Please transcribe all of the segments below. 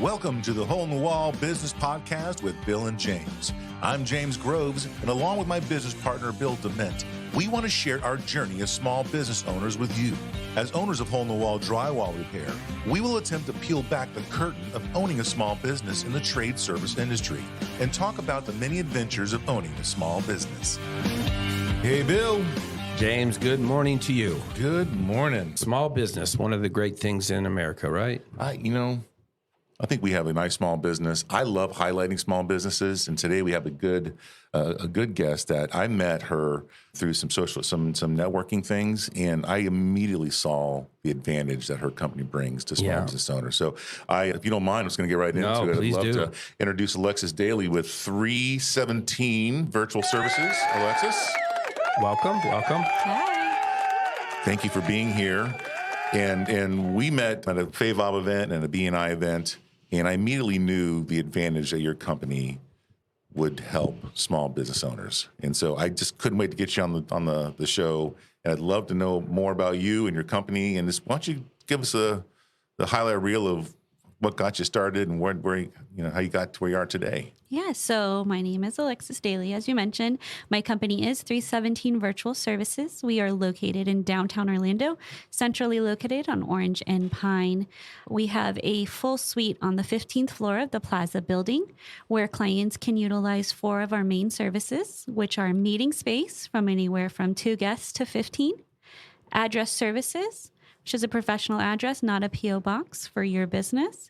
Welcome to the Hole in the Wall Business Podcast with Bill and James. I'm James Groves, and along with my business partner, Bill Dement, we want to share our journey as small business owners with you. As owners of Hole in the Wall drywall repair, we will attempt to peel back the curtain of owning a small business in the trade service industry and talk about the many adventures of owning a small business. Hey, Bill. James, good morning to you. Good morning. Small business, one of the great things in America, right? I think we have a nice small business. I love highlighting small businesses, and today we have a good guest that I met her through some networking things, and I immediately saw the advantage that her company brings to small business owners. So, if you don't mind, I'm just going to get right into it. I'd love to introduce Alexis Daly with 317 Virtual Services. Alexis, welcome. Hi. Thank you for being here. And we met at a FAVOB event and a BNI event. And I immediately knew the advantage that your company would help small business owners. And so I just couldn't wait to get you on the show. And I'd love to know more about you and your company. And just, why don't you give us the highlight reel of what got you started and where how you got to where you are today. Yeah, so my name is Alexis Daly, as you mentioned. My company is 317 Virtual Services. We are located in downtown Orlando, centrally located on Orange and Pine. We have a full suite on the 15th floor of the Plaza building where clients can utilize 4 of our main services, which are meeting space from anywhere from 2 guests to 15, address services, which is a professional address, not a P.O. box for your business,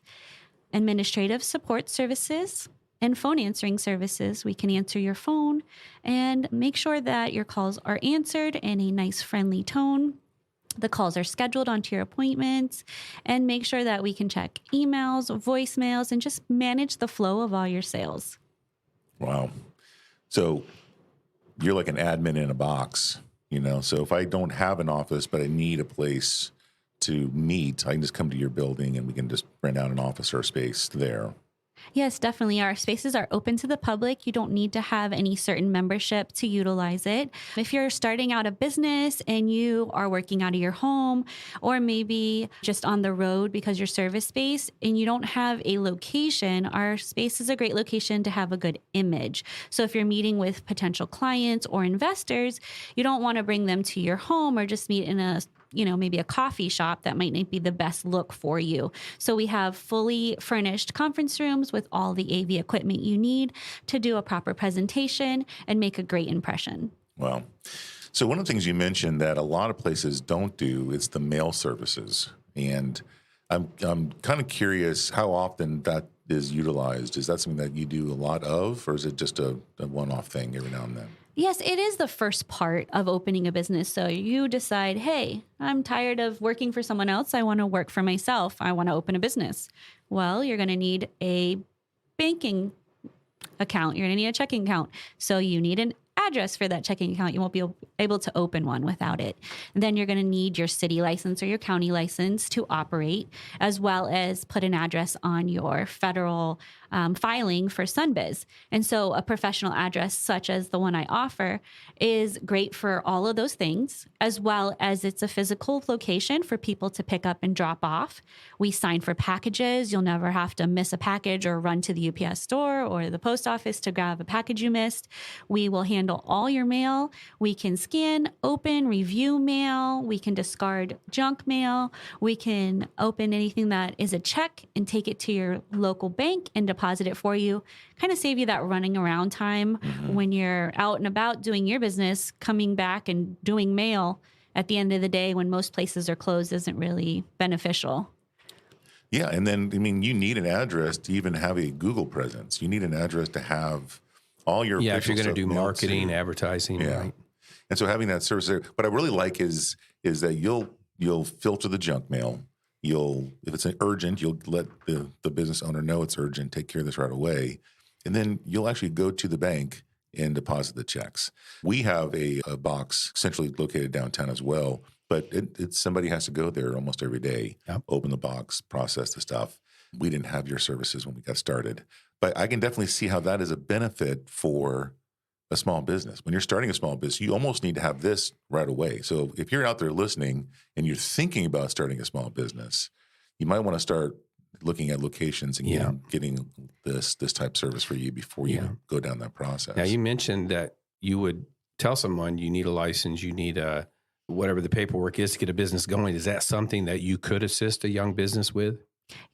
administrative support services, and phone answering services. We can answer your phone and make sure that your calls are answered in a nice, friendly tone. The calls are scheduled onto your appointments, and make sure that we can check emails, voicemails, and just manage the flow of all your sales. Wow. So you're like an admin in a box, So if I don't have an office, but I need a place to meet, I can just come to your building and we can just rent out an office or a space there. Yes, definitely. Our spaces are open to the public. You don't need to have any certain membership to utilize it. If you're starting out a business and you are working out of your home or maybe just on the road because your service space and you don't have a location, our space is a great location to have a good image. So if you're meeting with potential clients or investors, you don't want to bring them to your home or just meet in maybe a coffee shop. That might not be the best look for you. So we have fully furnished conference rooms with all the AV equipment you need to do a proper presentation and make a great impression. Wow. So one of the things you mentioned that a lot of places don't do is the mail services. And I'm kind of curious how often that is utilized. Is that something that you do a lot of, or is it just a one-off thing every now and then? Yes, it is the first part of opening a business. So you decide, hey, I'm tired of working for someone else. I want to work for myself. I want to open a business. Well, you're going to need a banking account. You're going to need a checking account. So you need an address for that checking account. You won't be able to open one without it. And then you're going to need your city license or your county license to operate, as well as put an address on your federal filing for SunBiz. And so a professional address such as the one I offer is great for all of those things, as well as it's a physical location for people to pick up and drop off. We sign for packages. You'll never have to miss a package or run to the UPS store or the post office to grab a package you missed. We will handle all your mail. We can scan, open, review mail. We can discard junk mail. We can open anything that is a check and take it to your local bank and deposit it for you. Kind of save you that running around time when you're out and about doing your business. Coming back and doing mail at the end of the day when most places are closed isn't really beneficial. Yeah, and then, you need an address to even have a Google presence. You need an address to have all your if you're going to do marketing, to, advertising, right? And so having that service there, what I really like is that you'll filter the junk mail. If it's urgent, you'll let the business owner know it's urgent, take care of this right away. And then you'll actually go to the bank and deposit the checks. We have a box centrally located downtown as well, but somebody has to go there almost every day, open the box, process the stuff. We didn't have your services when we got started. But I can definitely see how that is a benefit for a small business. When you're starting a small business, you almost need to have this right away. So if you're out there listening and you're thinking about starting a small business, you might want to start looking at locations and getting this type of service for you before you go down that process. Now, you mentioned that you would tell someone you need a license, you need whatever the paperwork is to get a business going. Is that something that you could assist a young business with?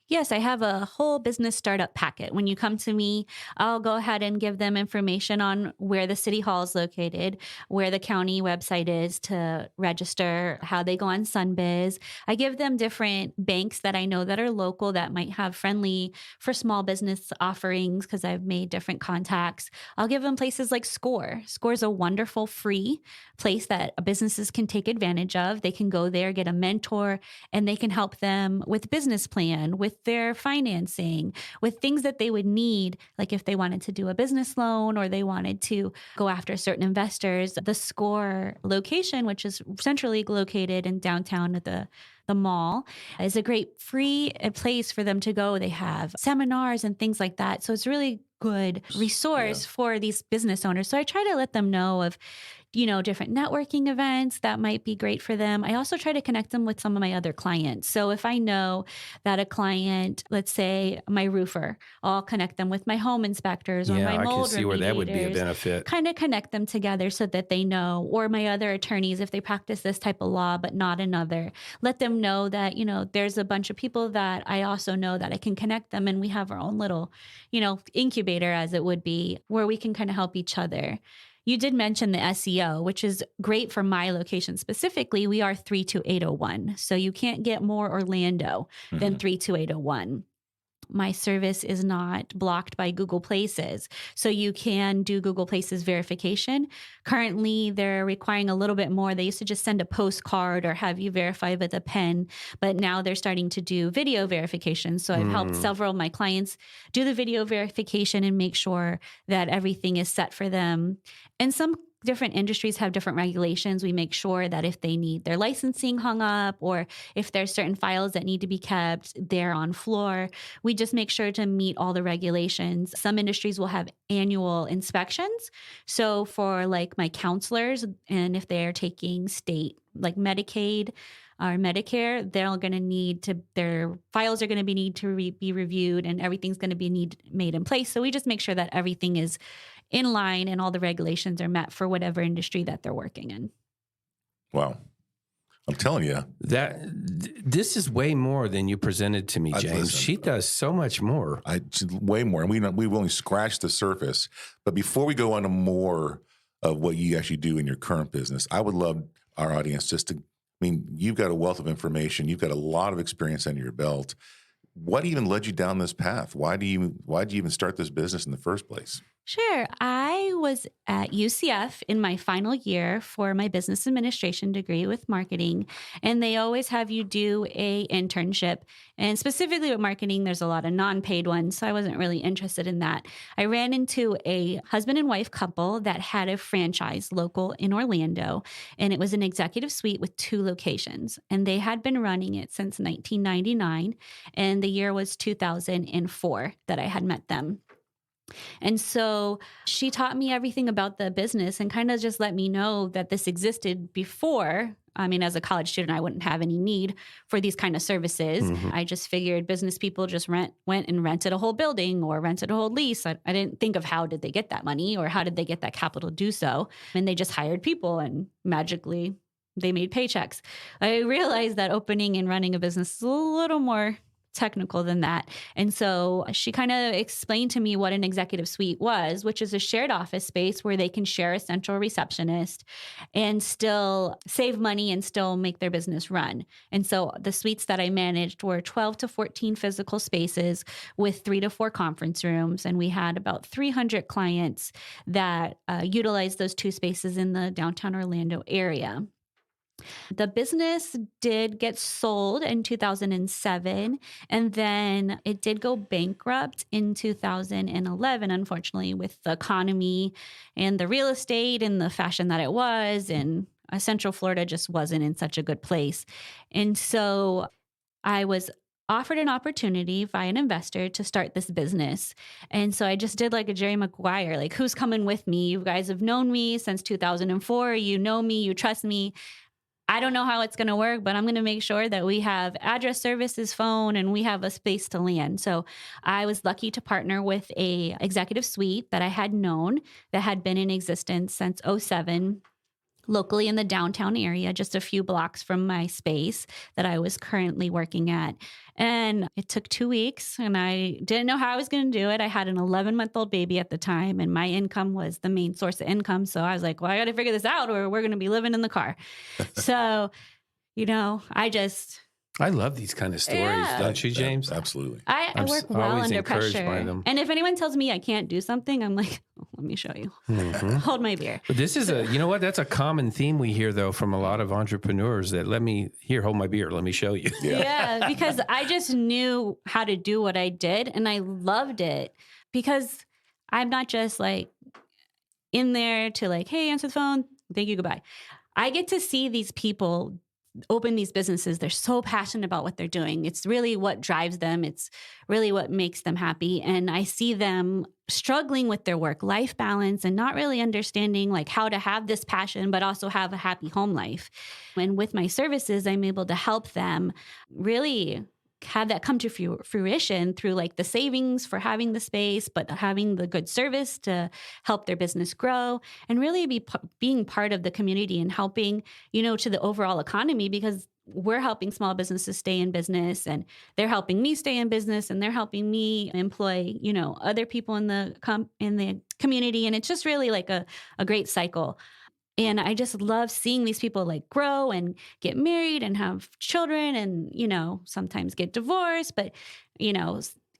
Yes, I have a whole business startup packet. When you come to me, I'll go ahead and give them information on where the city hall is located, where the county website is to register, how they go on SunBiz. I give them different banks that I know that are local that might have friendly for small business offerings because I've made different contacts. I'll give them places like Score. Score is a wonderful free place that businesses can take advantage of. They can go there, get a mentor, and they can help them with business plan, with their financing, with things that they would need, like if they wanted to do a business loan or they wanted to go after certain investors. The Score location, which is centrally located in downtown at the mall, is a great free place for them to go. They have seminars and things like that. So it's really good resource for these business owners. So I try to let them know of, different networking events that might be great for them. I also try to connect them with some of my other clients. So if I know that a client, let's say my roofer, I'll connect them with my home inspectors or my mold I can see where that would be a remediators. benefit. Kind of connect them together so that they know, or my other attorneys, if they practice this type of law, but not another, let them know that, there's a bunch of people that I also know that I can connect them. And we have our own little, incubator, as it would be, where we can kind of help each other. You did mention the SEO, which is great for my location specifically. We are 32801. So you can't get more Orlando than 32801. My service is not blocked by Google Places. So you can do Google Places verification. Currently, they're requiring a little bit more. They used to just send a postcard or have you verify with a pen, but now they're starting to do video verification. So I've helped several of my clients do the video verification and make sure that everything is set for them. And some different industries have different regulations. We make sure that if they need their licensing hung up or if there's certain files that need to be kept, they're on floor. We just make sure to meet all the regulations. Some industries will have annual inspections. So for like my counselors, and if they're taking state like Medicaid or Medicare, they're going to need to, their files are going to need to be reviewed and everything's going to be made in place. So we just make sure that everything is in line and all the regulations are met for whatever industry that they're working in. Wow. I'm telling you. This is way more than you presented to me, James. Listen, she does so much more. Way more. And we've only scratched the surface. But before we go on to more of what you actually do in your current business, I would love our audience you've got a wealth of information. You've got a lot of experience under your belt. What even led you down this path? Why'd you even start this business in the first place? Sure. I was at UCF in my final year for my business administration degree with marketing, and they always have you do a internship. And specifically with marketing, there's a lot of non-paid ones, so I wasn't really interested in that. I ran into a husband and wife couple that had a franchise local in Orlando, and it was an executive suite with 2 locations, and they had been running it since 1999, and the year was 2004 that I had met them. And so she taught me everything about the business and kind of just let me know that this existed before. I mean, as a college student, I wouldn't have any need for these kind of services. I just figured business people just went and rented a whole building or rented a whole lease. I didn't think of how did they get that money or how did they get that capital to do so. And they just hired people and magically they made paychecks. I realized that opening and running a business is a little more technical than that. And so she kind of explained to me what an executive suite was, which is a shared office space where they can share a central receptionist and still save money and still make their business run. And so the suites that I managed were 12 to 14 physical spaces with 3 to 4 conference rooms. And we had about 300 clients that utilized those 2 spaces in the downtown Orlando area. The business did get sold in 2007, and then it did go bankrupt in 2011, unfortunately, with the economy and the real estate and the fashion that it was, and Central Florida just wasn't in such a good place. And so I was offered an opportunity by an investor to start this business. And so I just did like a Jerry Maguire, like, who's coming with me? You guys have known me since 2004. You know me, you trust me. I don't know how it's going to work, but I'm going to make sure that we have address services, phone, and we have a space to land. So I was lucky to partner with a executive suite that I had known that had been in existence since '07. Locally in the downtown area, just a few blocks from my space that I was currently working at. And it took 2 weeks and I didn't know how I was going to do it. I had an 11-month-old baby at the time and my income was the main source of income. So I was like, well, I got to figure this out or we're going to be living in the car. So, I love these kind of stories, Yeah. don't you, James? Absolutely. I work well always under encouraged by pressure. them. And if anyone tells me I can't do something, I'm like, oh, let me show you. Mhm. Hold my beer. But this is you know what? That's a common theme we hear, though, from a lot of entrepreneurs that hold my beer. Let me show you. Yeah, because I just knew how to do what I did and I loved it because I'm not just like in there to like, hey, answer the phone. Thank you. Goodbye. I get to see these people open these businesses. They're so passionate about what they're doing. It's really what drives them. It's really what makes them happy. And I see them struggling with their work-life balance and not really understanding like how to have this passion, but also have a happy home life. And with my services, I'm able to help them really have that come to fruition through like the savings for having the space, but having the good service to help their business grow and really being part of the community and helping, to the overall economy because we're helping small businesses stay in business and they're helping me stay in business and they're helping me employ, other people in the community. And it's just really like a great cycle. And I just love seeing these people like grow and get married and have children and, sometimes get divorced. But,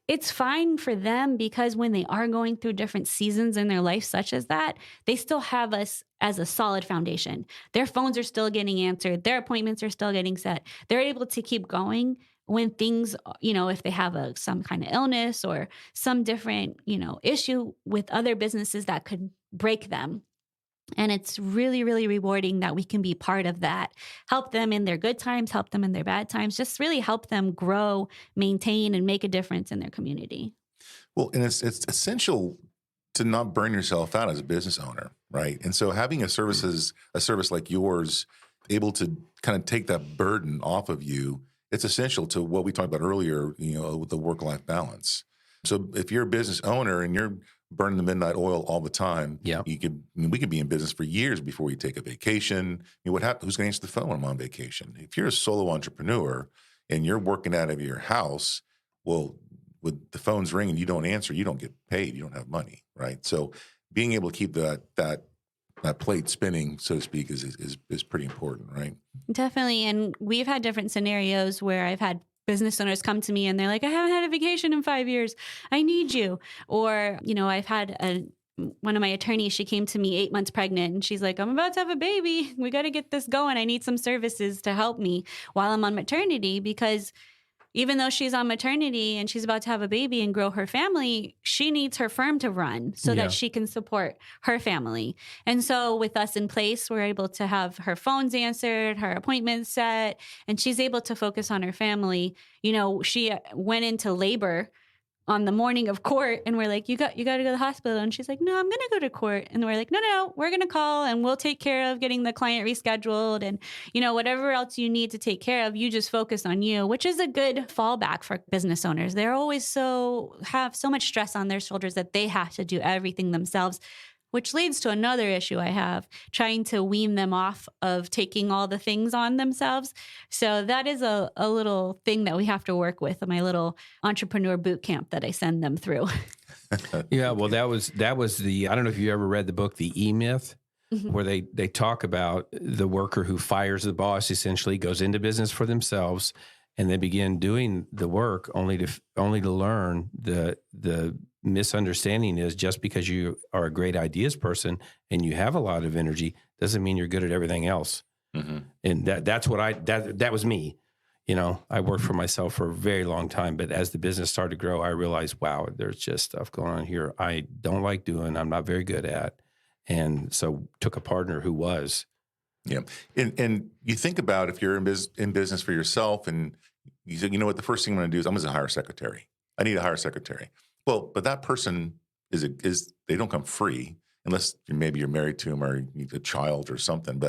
it's fine for them because when they are going through different seasons in their life, such as that, they still have us as a solid foundation. Their phones are still getting answered. Their appointments are still getting set. They're able to keep going when things, if they have some kind of illness or some different, issue with other businesses that could break them. And it's really, really rewarding that we can be part of that. Help them in their good times, help them in their bad times, just really help them grow, maintain, and make a difference in their community. Well, and it's essential to not burn yourself out as a business owner, right? And so having a service like yours able to kind of take that burden off of you, it's essential to what we talked about earlier, with the work-life balance. So if you're a business owner and you're burning the midnight oil all the time, Yeah. we could be in business for years before we take a vacation. What happens? Who's going to answer the phone when I'm on vacation? If you're a solo entrepreneur and you're working out of your house, well, with the phones ring and you don't answer, you don't get paid. You don't have money, right? So being able to keep that plate spinning, so to speak, is pretty important, right? Definitely. And we've had different scenarios where I've had business owners come to me and they're like, I haven't had a vacation in 5 years. I need you. Or, I've had one of my attorneys, she came to me 8 months pregnant and she's like, I'm about to have a baby. We got to get this going. I need some services to help me while I'm on maternity because even though she's on maternity and she's about to have a baby and grow her family, she needs her firm to run so that she can support her family. And so with us in place, we're able to have her phones answered, her appointments set, and she's able to focus on her family. She went into labor on the morning of court and we're like, you got to go to the hospital. And she's like, no, I'm going to go to court. And we're like, no, we're going to call and we'll take care of getting the client rescheduled. And, whatever else you need to take care of, you just focus on you, which is a good fallback for business owners. They're always have so much stress on their shoulders that they have to do everything themselves, which leads to another issue I have, trying to wean them off of taking all the things on themselves. So that is a little thing that we have to work with, my little entrepreneur boot camp that I send them through. Yeah, well, that was I don't know if you ever read the book, The E-Myth, Mm-hmm. where they talk about the worker who fires the boss, essentially goes into business for themselves, and they begin doing the work only to learn the misunderstanding is just because you are a great ideas person and you have a lot of energy doesn't mean you're good at everything else. Mm-hmm. And that's what that was me. I worked for myself for a very long time, but as the business started to grow, I realized, wow, there's just stuff going on here I don't like doing, I'm not very good at. And so took a partner who was. Yeah. And you think about if you're in business for yourself and you say, what, the first thing I'm going to do is I'm going to hire a secretary. I need to hire a secretary. Well, but that person they don't come free unless maybe you're married to them or you need a child or something.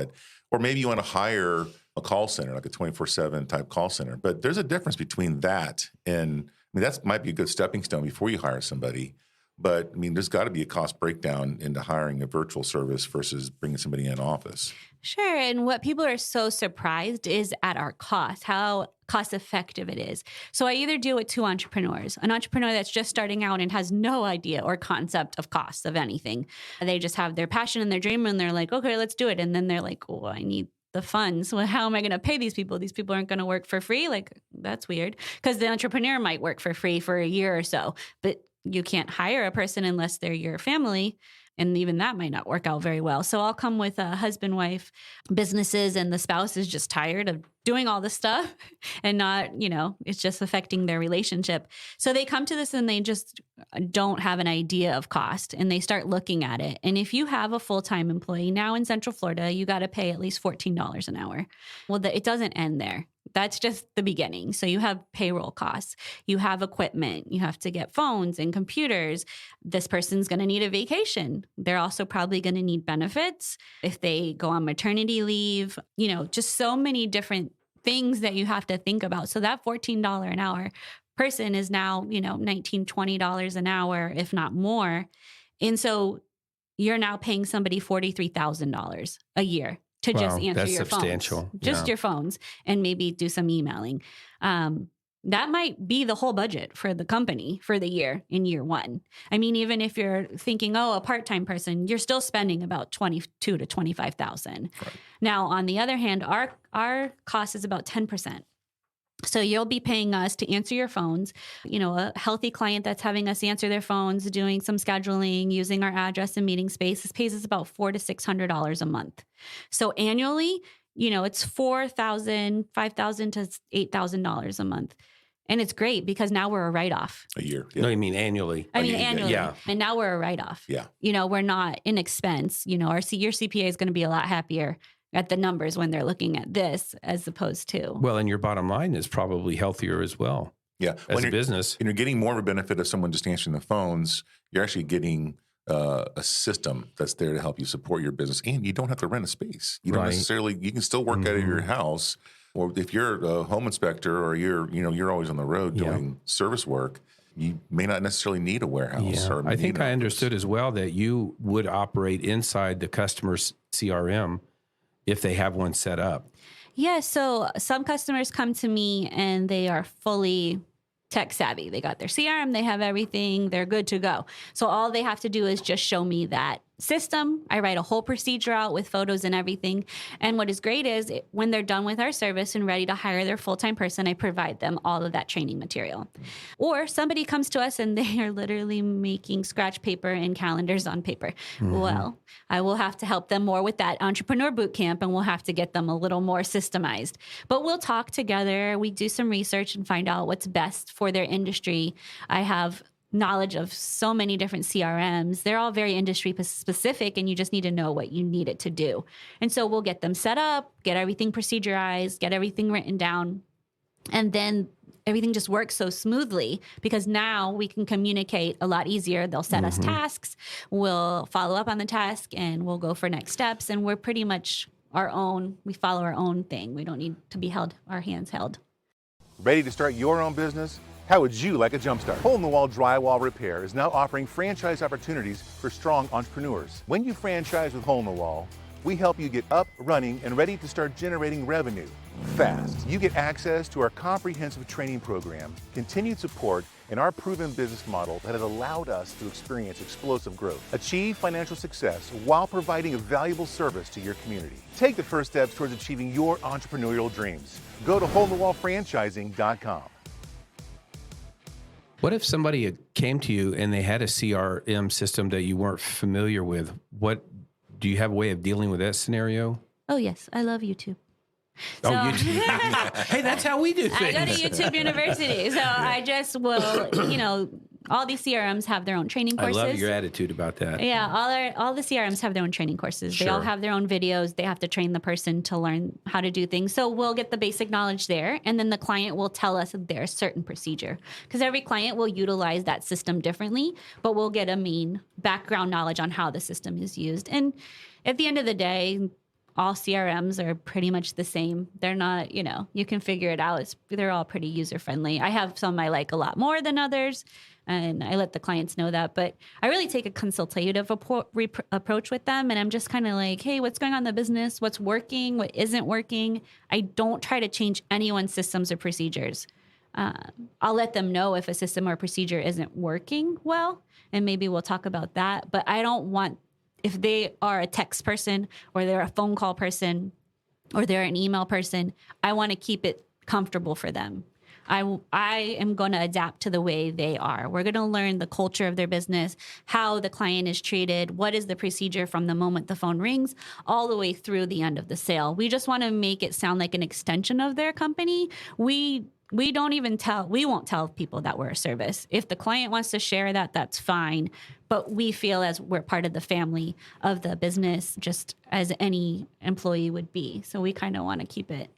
Or maybe you want to hire a call center, like a 24/7 type call center. But there's a difference between that and, I mean, that might be a good stepping stone before you hire somebody. But I mean, there's got to be a cost breakdown into hiring a virtual service versus bringing somebody in office. Sure. And what people are so surprised is at our cost, how cost effective it is. So I either deal with two entrepreneurs, an entrepreneur that's just starting out and has no idea or concept of cost of anything. They just have their passion and their dream and they're like, okay, let's do it. And then they're like, oh, I need the funds. Well, how am I going to pay these people? These people aren't going to work for free. Like, that's weird, because the entrepreneur might work for free for a year or so, but you can't hire a person unless they're your family. And even that might not work out very well. So I'll come with a husband, wife businesses, and the spouse is just tired of doing all this stuff and not, it's just affecting their relationship. So they come to this and they just don't have an idea of cost, and they start looking at it. And if you have a full-time employee now in Central Florida, you got to pay at least $14 an hour. Well, it doesn't end there. That's just the beginning. So you have payroll costs, you have equipment, you have to get phones and computers. This person's going to need a vacation. They're also probably going to need benefits if they go on maternity leave, just so many different things that you have to think about. So that $14 an hour person is now, $19, $20 an hour, if not more. And so you're now paying somebody $43,000 a year to just answer your substantial. Phones, just your phones, and maybe do some emailing. That might be the whole budget for the company for the year in year one. I mean, even if you're thinking, a part-time person, you're still spending about $22,000 to $25,000. Right. Now, on the other hand, our cost is about 10%. So you'll be paying us to answer your phones. A healthy client that's having us answer their phones, doing some scheduling, using our address and meeting space, this pays us about $400 to $600 a month. So annually, it's $4,000, $5,000 to $8,000 a month. And it's great because now we're a write-off. A year. No, you mean annually. I mean, annually. Yeah. And now we're a write-off. Yeah. We're not in expense. Your CPA is going to be a lot happier at the numbers when they're looking at this as opposed to. Well, and your bottom line is probably healthier as well. Yeah. As a business. And you're getting more of a benefit of someone just answering the phones. You're actually getting a system that's there to help you support your business, and you don't have to rent a space. You don't necessarily, you can still work out of your house. Or if you're a home inspector or you're always on the road doing service work, you may not necessarily need a warehouse. Yeah. Or I think I understood as well that you would operate inside the customer's CRM if they have one set up. Yeah. So some customers come to me and they are fully tech savvy. They got their CRM, they have everything, they're good to go. So all they have to do is just show me that system. I write a whole procedure out with photos and everything. And what is great is when they're done with our service and ready to hire their full-time person, I provide them all of that training material. Or somebody comes to us and they are literally making scratch paper and calendars on paper. Mm-hmm. Well, I will have to help them more with that entrepreneur boot camp, and we'll have to get them a little more systemized. But we'll talk together. We do some research and find out what's best for their industry. I have knowledge of so many different CRMs. They're all very industry specific, and you just need to know what you need it to do. And so we'll get them set up, get everything procedurized, get everything written down. And then everything just works so smoothly because now we can communicate a lot easier. They'll set us tasks. We'll follow up on the task and we'll go for next steps. And we're pretty much we follow our own thing. We don't need to be our hands held. Ready to start your own business? How would you like a jumpstart? Hole-in-the-Wall Drywall Repair is now offering franchise opportunities for strong entrepreneurs. When you franchise with Hole-in-the-Wall, we help you get up, running, and ready to start generating revenue fast. You get access to our comprehensive training program, continued support, and our proven business model that has allowed us to experience explosive growth. Achieve financial success while providing a valuable service to your community. Take the first steps towards achieving your entrepreneurial dreams. Go to holeinthewallfranchising.com. What if somebody came to you and they had a CRM system that you weren't familiar with? Do you have a way of dealing with that scenario? Oh, yes. I love YouTube. YouTube. Hey, that's how we do things. I go to YouTube University. So I just will, all these CRMs have their own training courses. I love your attitude about that. Yeah, all the CRMs have their own training courses. Sure. They all have their own videos. They have to train the person to learn how to do things. So we'll get the basic knowledge there, and then the client will tell us their certain procedure. Because every client will utilize that system differently, but we'll get a main background knowledge on how the system is used. And at the end of the day, all CRMs are pretty much the same. They're not, you can figure it out. They're all pretty user friendly. I have some I like a lot more than others, and I let the clients know that. But I really take a consultative approach with them, and I'm just kind of like, hey, what's going on in the business? What's working? What isn't working? I don't try to change anyone's systems or procedures. I'll let them know if a system or procedure isn't working well, and maybe we'll talk about that. But I don't want, if they are a text person or they're a phone call person or they're an email person, I want to keep it comfortable for them. I am going to adapt to the way they are. We're going to learn the culture of their business, how the client is treated, what is the procedure from the moment the phone rings all the way through the end of the sale. We just want to make it sound like an extension of their company. We won't tell people that we're a service. If the client wants to share that, that's fine. But we feel as we're part of the family of the business, just as any employee would be. So we kind of want to keep it,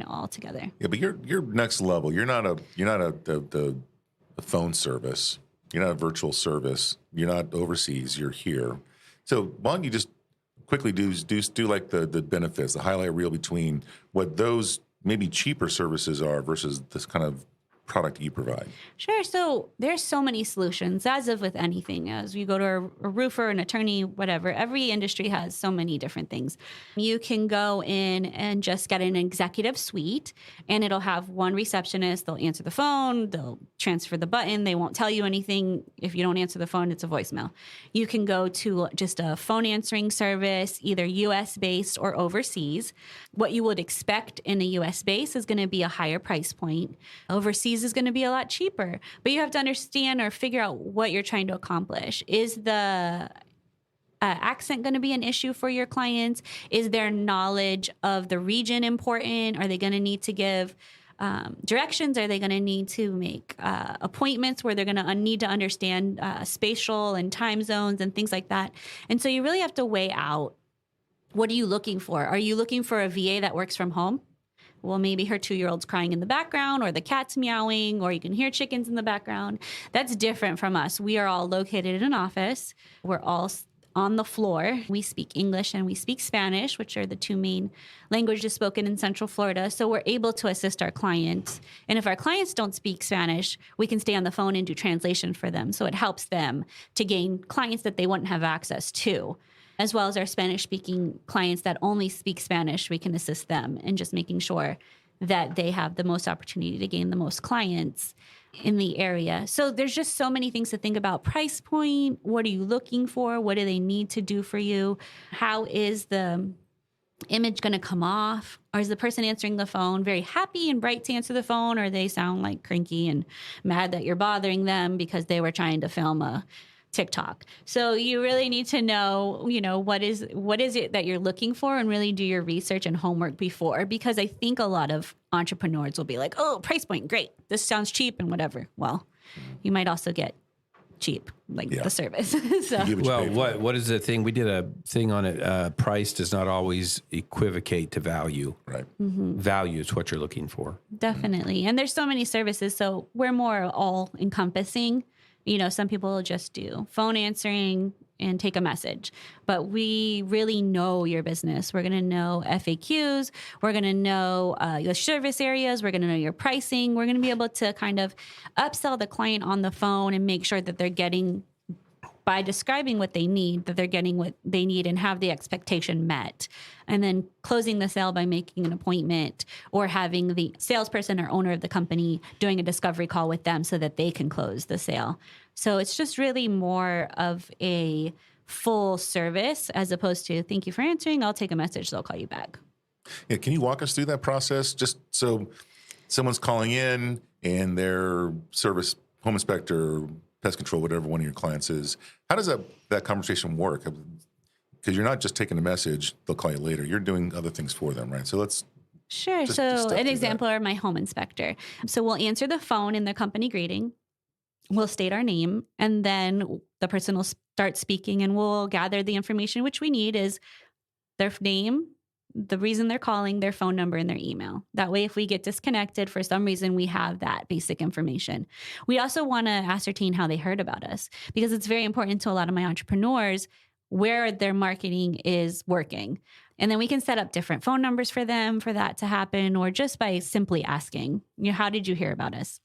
all together. Yeah, but you're next level. You're not the phone service. You're not a virtual service. You're not overseas. You're here. So why don't you just quickly do like the benefits, the highlight reel between what those maybe cheaper services are versus this kind of product you provide? Sure. So there's so many solutions, as of with anything. As you go to a roofer, an attorney, whatever, every industry has so many different things. You can go in and just get an executive suite, and it'll have one receptionist. They'll answer the phone. They'll transfer the button. They won't tell you anything. If you don't answer the phone, it's a voicemail. You can go to just a phone answering service, either US-based or overseas. What you would expect in a US base is going to be a higher price point. Overseas is going to be a lot cheaper, but you have to understand or figure out what you're trying to accomplish. Is the accent going to be an issue for your clients? Is their knowledge of the region important? Are they going to need to give directions? Are they going to need to make appointments where they're going to need to understand spatial and time zones and things like that? And so you really have to weigh out, what are you looking for? Are you looking for a VA that works from home? Well, maybe her 2-year-old's crying in the background, or the cat's meowing, or you can hear chickens in the background. That's different from us. We are all located in an office. We're all on the floor. We speak English and we speak Spanish, which are the two main languages spoken in Central Florida. So we're able to assist our clients. And if our clients don't speak Spanish, we can stay on the phone and do translation for them. So it helps them to gain clients that they wouldn't have access to. As well as our Spanish-speaking clients that only speak Spanish, we can assist them in just making sure that they have the most opportunity to gain the most clients in the area. So there's just so many things to think about. Price point, what are you looking for? What do they need to do for you? How is the image going to come off? Or is the person answering the phone very happy and bright to answer the phone, or they sound like cranky and mad that you're bothering them because they were trying to film a TikTok? So you really need to know, what is it that you're looking for, and really do your research and homework before, because I think a lot of entrepreneurs will be like, oh, price point, great. This sounds cheap and whatever. Well, you might also get cheap, the service. So. Well, what is the thing? We did a thing on it. Price does not always equivocate to value. Right. Mm-hmm. Value is what you're looking for. Definitely. And there's so many services. So we're more all encompassing. Some people just do phone answering and take a message, but we really know your business. We're going to know FAQs. We're going to know your service areas. We're going to know your pricing. We're going to be able to kind of upsell the client on the phone and make sure that they're getting, by describing what they need, that they're getting what they need and have the expectation met. And then closing the sale by making an appointment, or having the salesperson or owner of the company doing a discovery call with them so that they can close the sale. So it's just really more of a full service, as opposed to, thank you for answering, I'll take a message, they'll call you back. Yeah, can you walk us through that process? Just so someone's calling in and their service, home inspector, pest control, whatever one of your clients is, how does that conversation work? Because you're not just taking a message, they'll call you later. You're doing other things for them, right? So let's... Sure. Just an example are my home inspector. So we'll answer the phone in the company greeting. We'll state our name, and then the person will start speaking, and we'll gather the information which we need is their name, the reason they're calling, their phone number, and their email. That way, if we get disconnected for some reason, we have that basic information. We also want to ascertain how they heard about us, because it's very important to a lot of my entrepreneurs. where their marketing is working. And then we can set up different phone numbers for them for that to happen, or just by simply asking, how did you hear about us?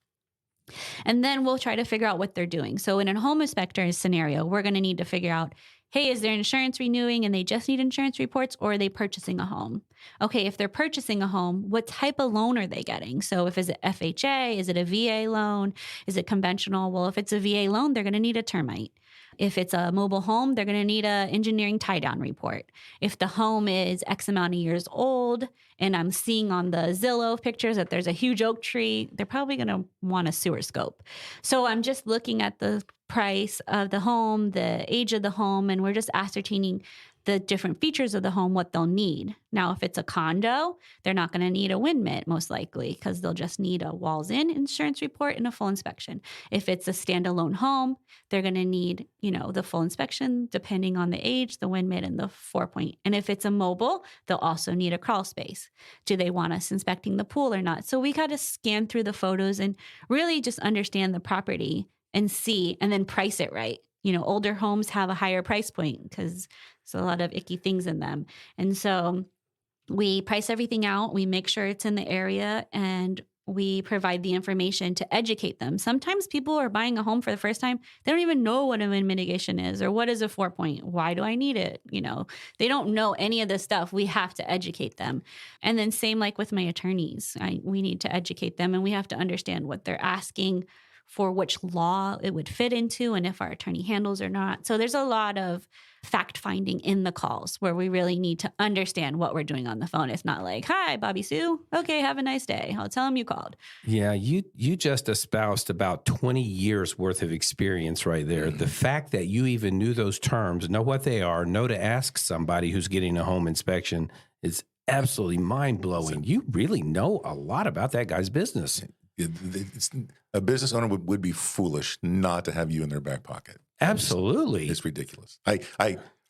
And then we'll try to figure out what they're doing. So in a home inspector scenario, we're going to need to figure out, hey, is their insurance renewing and they just need insurance reports, or are they purchasing a home? Okay, if they're purchasing a home, what type of loan are they getting? So if it's an FHA, is it a VA loan? Is it conventional? Well, if it's a VA loan, they're going to need a termite. If it's a mobile home, they're going to need an engineering tie-down report. If the home is X amount of years old, and I'm seeing on the Zillow pictures that there's a huge oak tree, they're probably going to want a sewer scope. So I'm just looking at the price of the home, the age of the home, and we're just ascertaining the different features of the home, what they'll need. Now, if it's a condo, they're not going to need a wind mitt, most likely, because they'll just need a walls in insurance report and a full inspection. If it's a standalone home, they're going to need, the full inspection, depending on the age, the wind mitt, and the 4-point. And if it's a mobile, they'll also need a crawl space. Do they want us inspecting the pool or not? So we got to scan through the photos and really just understand the property and see, and then price it right. Older homes have a higher price point because there's a lot of icky things in them. And so we price everything out. We make sure it's in the area, and we provide the information to educate them. Sometimes people are buying a home for the first time. They don't even know what a wind mitigation is or what is a 4-point. Why do I need it? They don't know any of this stuff. We have to educate them. And then same like with my attorneys, we need to educate them, and we have to understand what they're asking for, which law it would fit into, and if our attorney handles or not. So there's a lot of fact finding in the calls where we really need to understand what we're doing on the phone. It's not like, hi, Bobby Sue. Okay, have a nice day. I'll tell them you called. Yeah, you just espoused about 20 years worth of experience right there. The fact that you even knew those terms, know what they are, know to ask somebody who's getting a home inspection is absolutely mind-blowing. You really know a lot about that guy's business. A business owner would be foolish not to have you in their back pocket. Absolutely. It's ridiculous. I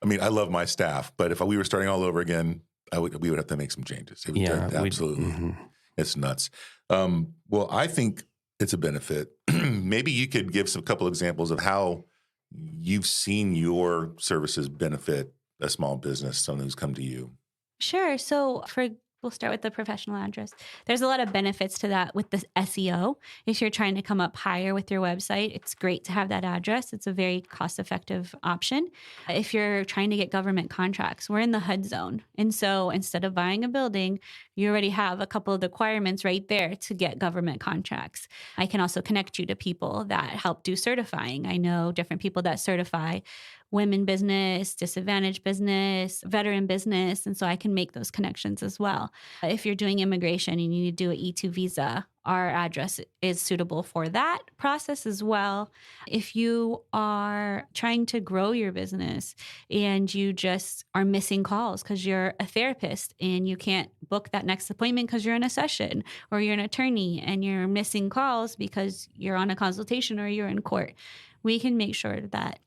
mean, I love my staff, but if we were starting all over again, we would have to make some changes. It would, absolutely. It's nuts. Well, I think it's a benefit. Maybe you could give a couple examples of how you've seen your services benefit a small business, someone who's come to you. Sure. So we'll start with the professional address. There's a lot of benefits to that with the SEO. If you're trying to come up higher with your website, it's great to have that address. It's a very cost-effective option. If you're trying to get government contracts, we're in the HUD zone. And so instead of buying a building, you already have a couple of the requirements right there to get government contracts. I can also connect you to people that help do certifying. I know different people that certify women business, disadvantaged business, veteran business. And so I can make those connections as well. If you're doing immigration and you need to do an E2 visa, our address is suitable for that process as well. If you are trying to grow your business and you just are missing calls because you're a therapist and you can't book that next appointment because you're in a session, or you're an attorney and you're missing calls because you're on a consultation or you're in court, we can make sure that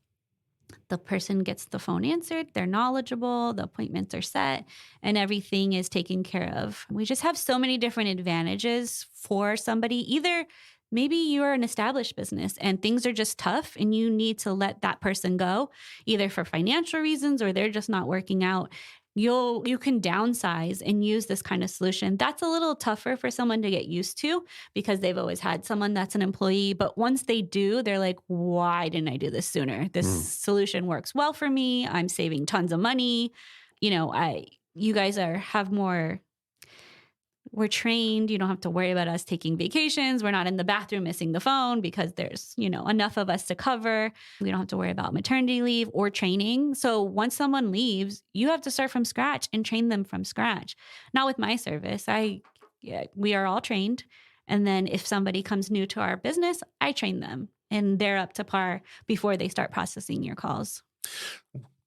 the person gets the phone answered, they're knowledgeable, the appointments are set, and everything is taken care of. We just have so many different advantages for somebody. Either maybe you're an established business and things are just tough and you need to let that person go, either for financial reasons or they're just not working out. You can downsize and use this kind of solution. That's a little tougher for someone to get used to because they've always had someone that's an employee. But once they do, they're like, why didn't I do this sooner? This solution works well for me. I'm saving tons of money. You guys have more. We're trained. You don't have to worry about us taking vacations. We're not in the bathroom missing the phone because there's, enough of us to cover. We don't have to worry about maternity leave or training. So once someone leaves, you have to start from scratch and train them from scratch. Not with my service. We are all trained. And then if somebody comes new to our business, I train them and they're up to par before they start processing your calls.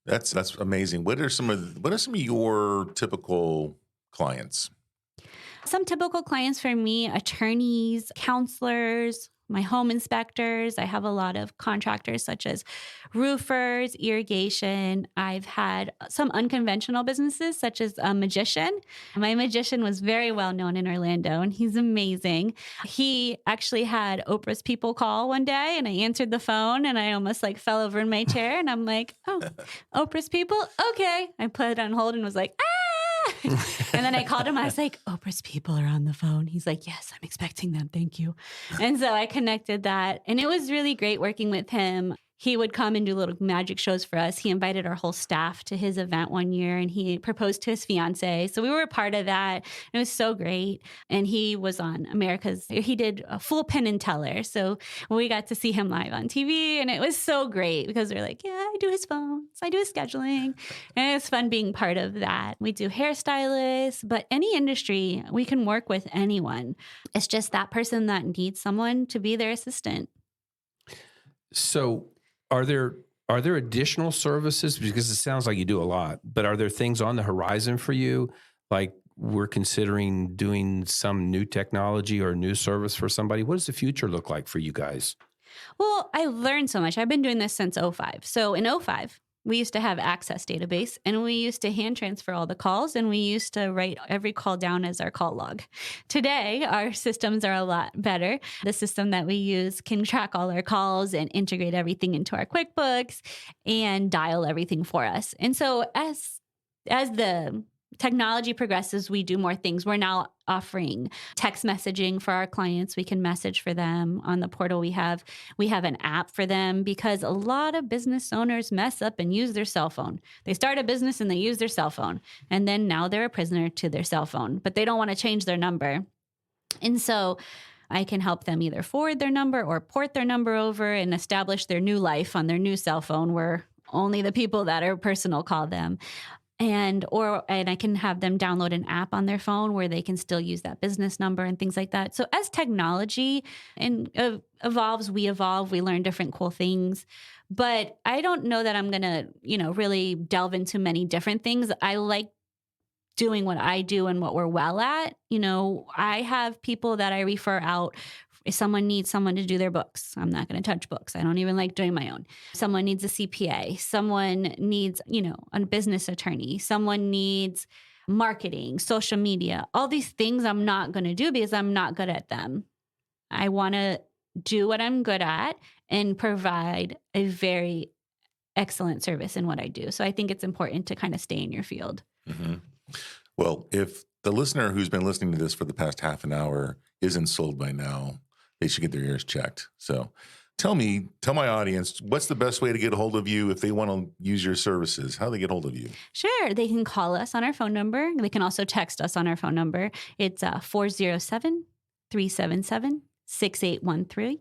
That's amazing. What are some of your typical clients? Some typical clients for me, attorneys, counselors, my home inspectors. I have a lot of contractors such as roofers, irrigation. I've had some unconventional businesses such as a magician. My magician was very well known in Orlando and he's amazing. He actually had Oprah's people call one day and I answered the phone and I almost like fell over in my chair and I'm like, oh, Oprah's people? Okay. I put it on hold and was like, ah! And then I called him. I was like, Oprah's people are on the phone. He's like, yes, I'm expecting them. Thank you. And so I connected that. And it was really great working with him. He would come and do little magic shows for us. He invited our whole staff to his event one year and he proposed to his fiance. So we were a part of that. It was so great. And he was on he did a full Penn and Teller. So we got to see him live on TV and it was so great because we're like, yeah, I do his phones. I do his scheduling. And it's fun being part of that. We do hairstylists, but any industry, we can work with anyone. It's just that person that needs someone to be their assistant. So are there additional services? Because it sounds like you do a lot, but are there things on the horizon for you? Like we're considering doing some new technology or new service for somebody. What does the future look like for you guys? Well, I learned so much. I've been doing this since 2005. So in 2005, we used to have Access database and we used to hand transfer all the calls and we used to write every call down as our call log. Today, our systems are a lot better. The system that we use can track all our calls and integrate everything into our QuickBooks and dial everything for us. And so as the technology progresses, we do more things. We're now offering text messaging for our clients. We can message for them on the portal. We have an app for them because a lot of business owners mess up and use their cell phone. They start a business and they use their cell phone. And then now they're a prisoner to their cell phone, but they don't want to change their number. And so I can help them either forward their number or port their number over and establish their new life on their new cell phone where only the people that are personal call them. And I can have them download an app on their phone where they can still use that business number and things like that. So as technology evolves, we evolve, we learn different cool things. But I don't know that I'm going to, really delve into many different things. I like doing what I do and what we're well at. I have people that I refer out. If someone needs someone to do their books, I'm not going to touch books. I don't even like doing my own. Someone needs a CPA. Someone needs, a business attorney. Someone needs marketing, social media. All these things I'm not going to do because I'm not good at them. I want to do what I'm good at and provide a very excellent service in what I do. So I think it's important to kind of stay in your field. Mm-hmm. Well, if the listener who's been listening to this for the past half an hour isn't sold by now, they should get their ears checked. So tell my audience, what's the best way to get a hold of you if they want to use your services? How do they get a hold of you? Sure. They can call us on our phone number. They can also text us on our phone number. It's 407-377-6813.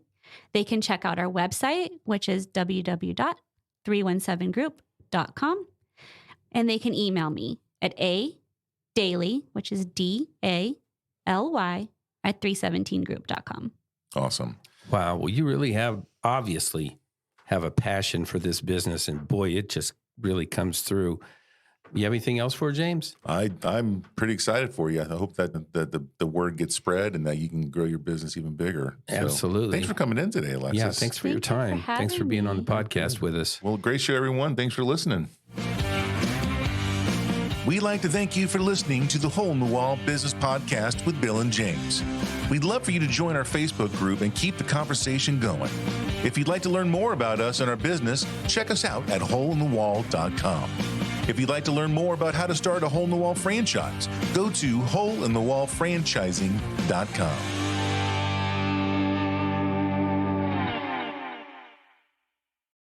They can check out our website, which is www.317group.com. And they can email me at Daly, which is DALY, at 317group.com. Awesome. Wow. Well, you really obviously have a passion for this business. And boy, it just really comes through. You have anything else for James? I'm pretty excited for you. I hope that the word gets spread and that you can grow your business even bigger. So, absolutely. Thanks for coming in today, Alexis. Yeah, thanks for your time. Thanks for being on the podcast with us. Well, great show, everyone. Thanks for listening. We'd like to thank you for listening to the Hole in the Wall Business Podcast with Bill and James. We'd love for you to join our Facebook group and keep the conversation going. If you'd like to learn more about us and our business, check us out at holeinthewall.com. If you'd like to learn more about how to start a Hole in the Wall franchise, go to holeinthewallfranchising.com.